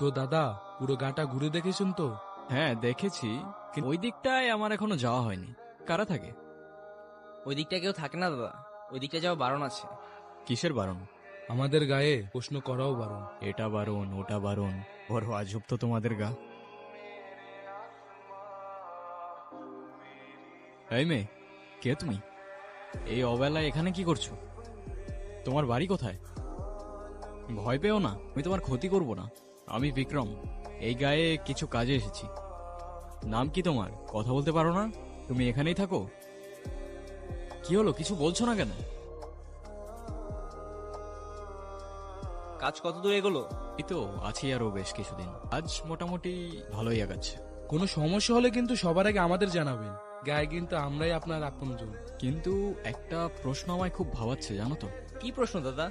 তো দাদা, পুরো গাটা ঘুরে দেখেছেন তো? হ্যাঁ দেখেছি, কিন্তু ওই দিকটায় আমার এখনো যাওয়া হয়নি। কারা থাকে? ওই দিকটা কেউ থাকে না দাদা, ওই দিকটা যাওয়া বারণ আছে। কিসের বারণ? আমাদের গায়ে প্রশ্ন করাও বারণ। এটা বারণ, ওটা বারণ, বড় আজব তো তোমাদের গা। এই মেয়ে, কে তুমি? এই অবেলায় এখানে কি করছো? তোমার বাড়ি কোথায়? ভয় পেও না, আমি তোমার ক্ষতি করব না। আমি বিক্রম, এই গায়ে কিছু কাজে এসেছি। নাম কি তোমার? কথা বলতে পারো না? তুমি এখানেই থাকো? কি হলো, কিছু বলছো না কেন? কাজ কত দূর এগোলো? এই তো আছি আরো বেশ কিছুদিন। আজ মোটামুটি ভালোই আগাচ্ছে। কোনো সমস্যা হলে কিন্তু সবার আগে আমাদের জানাবেন। গায়ে কিন্তু আমরাই আপনার আপনজন। কিন্তু একটা প্রশ্ন আমায় খুব ভাবাচ্ছে, জানো তো? কি প্রশ্ন দাদা?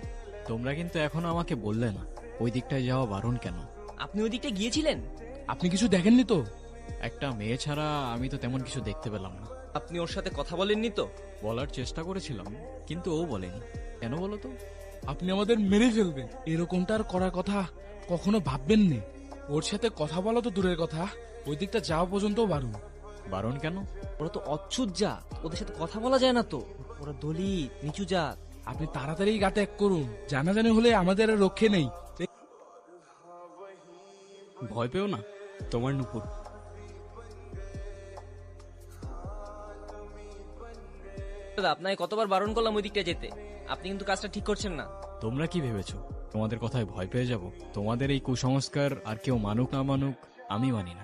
তোমরা কিন্তু এখনো আমাকে বললে না ওই দিকটায় যাওয়া বারণ কেন। আপনি ওই দিকটা গিয়েছিলেন? আপনি কিছু দেখেননি তো? একটা মেয়ে ছাড়া আমি তো তেমন কিছু দেখতে পেলাম না। আপনি ওর সাথে কথা বলেননি তো? বলার চেষ্টা করেছিলাম, কিন্তু ও বলেনি। কেন বলো তো? আপনি আমাদের মেরে ফেলবেন এরকমটা আর করার কথা কখনো ভাববেননি। ওর সাথে কথা বলা তো দূরের কথা, ওই দিকটা যাওয়া পর্যন্ত বারণ। বারণ কেন? ওরা তো অচ্ছুত জাত, ওদের সাথে কথা বলা যায় না তো। ওরা দলিত, নিচু জাত। আপনি তাড়াতাড়ি গা ত্যাগ করুন, জানাজানি হলে আমাদের আর রক্ষে নেই। ভয় পেও না, তোমার নুপুর। দাদা, আপনাকে কতবার বারণ করলাম ওই দিকটা যেতে, আপনি কিন্তু কাজটা ঠিক করছেন না। তোমরা কি ভেবেছো তোমাদের কথায় ভয় পেয়ে যাব? তোমাদের এই কুসংস্কার আর কেউ মানুক না মানুক, আমি মানি না।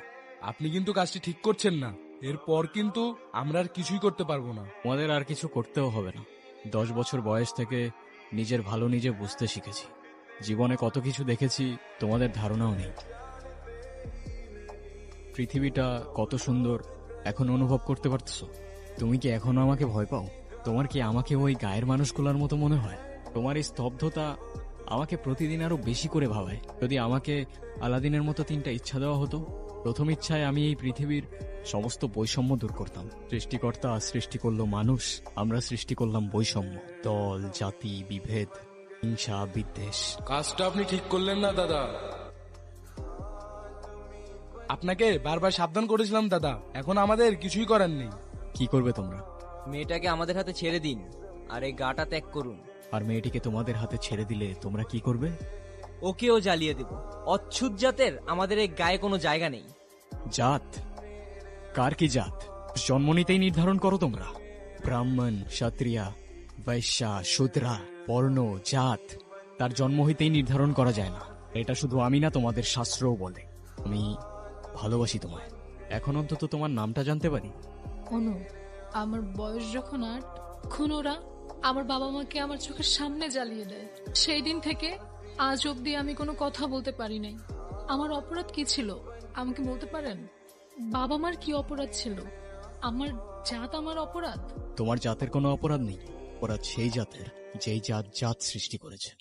আপনি কিন্তু কাজটি ঠিক করছেন না, এরপর কিন্তু আমরা আর কিছুই করতে পারবো না। তোমাদের আর কিছু করতেও হবে না। 10 বছর বয়স থেকে নিজের ভালো নিজে বুঝতে শিখেছি। জীবনে কত কিছু দেখেছি, তোমাদের ধারণাও নেই। পৃথিবীটা কত সুন্দর এখন অনুভব করতে পারতেছো? তুমি কি এখনো আমাকে ভয় পাও? তোমার কি আমাকে ওই গায়ের মানুষগুলোর মতো মনে হয়? তোমার এই স্তব্ধতা আমাকে প্রতিদিন আরো বেশি করে ভাবায়। যদি আমাকে আলাদিনের মতো 3টা ইচ্ছা দেওয়া হতো, প্রথম ইচ্ছায় আমি এই পৃথিবীর সমস্ত বৈষম্য দূর করতাম। সৃষ্টিকর্তা সৃষ্টি করলো মানুষ, আমরা সৃষ্টি করলাম বৈষম্য। দল, জাতি, বিভেদ, হিংসা, বিদ্বেষ। কাজটা আপনি ঠিক করলেন না দাদা। আপনাকে বারবার সাবধান করেছিলাম দাদা, এখন আমাদের কিছুই করার নেই। কি করবে তোমরা? মেয়েটাকে আমাদের হাতে ছেড়ে দিন, আর এই গাটা ত্যাগ করুন। আর মেয়েটিকে তোমাদের হাতে ছেড়ে দিলে তোমরা কি করবে? ওকেও জ্বালিয়ে দেব। অচ্ছুত জাতের আমাদের এই গায়ে কোনো জায়গা নেই। জাত? কার কি জাত? জন্ম নিতেই নির্ধারণ করো তোমরা? ব্রাহ্মণ, ক্ষত্রিয়া, বৈশ্যা, শূদ্রা, বর্ণ, জাত তার জন্ম হইতেই নির্ধারণ করা যায় না। এটা শুধু আমি না, তোমাদের শাস্ত্রও বলে। আমি ভালোবাসি তোমায়। এখন অন্তত তোমার নামটা জানতে পারি? অনু, আমার বয়স যখন 8, তখন ওরা আমার বাবা মাকে আমার চোখের সামনে জ্বালিয়ে দেয়। সেই দিন থেকে আজ অবধি আমি কোনো কথা বলতে পারি নাই। আমার অপরাধ কি ছিল আমাকে বলতে পারেন? বাবা মার কি অপরাধ ছিল? আমার জাত আমার অপরাধ? তোমার জাতের কোনো অপরাধ নেই। অপরাধ সেই জাতের যেই জাত জাত সৃষ্টি করেছে।